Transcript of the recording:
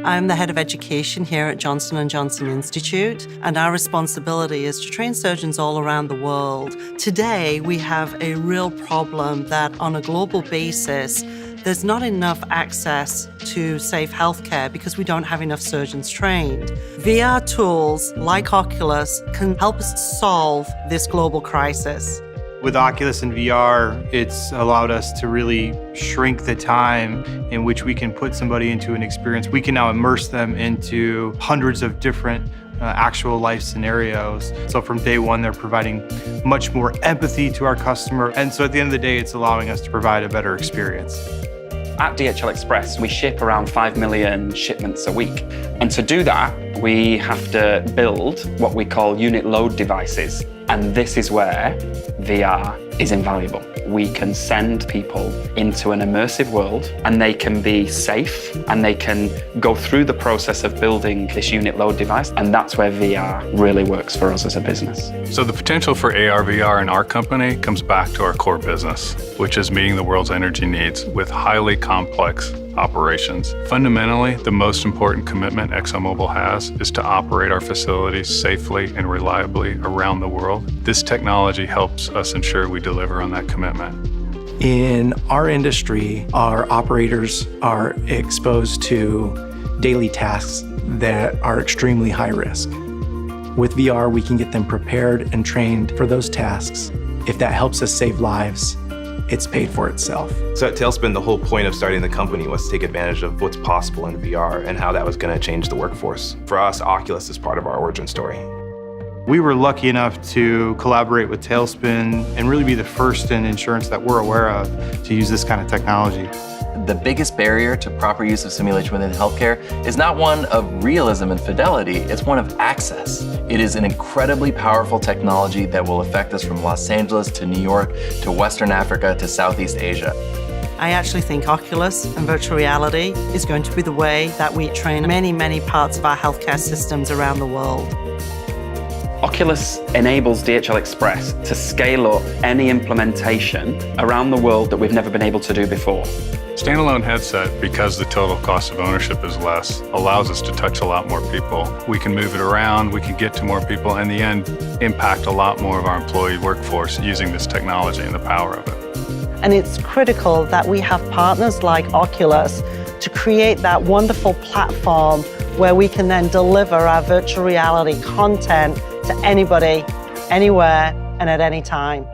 I'm the head of education here at Johnson & Johnson Institute, and our responsibility is to train surgeons all around the world. Today, we have a real problem that on a global basis, there's not enough access to safe healthcare because we don't have enough surgeons trained. VR tools like Oculus can help us solve this global crisis. With Oculus and VR, it's allowed us to really shrink the time in which we can put somebody into an experience. We can now immerse them into hundreds of different actual life scenarios. So from day one, they're providing much more empathy to our customer. And so at the end of the day, it's allowing us to provide a better experience. At DHL Express, we ship around 5 million shipments a week. And to do that, we have to build what we call unit load devices. And this is where VR is invaluable. We can send people into an immersive world, and they can be safe, and they can go through the process of building this unit load device. And that's where VR really works for us as a business. So the potential for AR/VR in our company comes back to our core business, which is meeting the world's energy needs with highly complex operations. Fundamentally, the most important commitment ExxonMobil has is to operate our facilities safely and reliably around the world. This technology helps us ensure we deliver on that commitment. In our industry, our operators are exposed to daily tasks that are extremely high risk. With VR, we can get them prepared and trained for those tasks. If that helps us save lives, it's paid for itself. So at Tailspin, the whole point of starting the company was to take advantage of what's possible in VR and how that was going to change the workforce. For us, Oculus is part of our origin story. We were lucky enough to collaborate with Tailspin and really be the first in insurance that we're aware of to use this kind of technology. The biggest barrier to proper use of simulation within healthcare is not one of realism and fidelity, it's one of access. It is an incredibly powerful technology that will affect us from Los Angeles to New York to Western Africa to Southeast Asia. I actually think Oculus and virtual reality is going to be the way that we train many parts of our healthcare systems around the world. Oculus enables DHL Express to scale up any implementation around the world that we've never been able to do before. Standalone headset, because the total cost of ownership is less, allows us to touch a lot more people. We can move it around, we can get to more people, and in the end, impact a lot more of our employee workforce using this technology and the power of it. And it's critical that we have partners like Oculus to create that wonderful platform where we can then deliver our virtual reality content to anybody, anywhere, and at any time.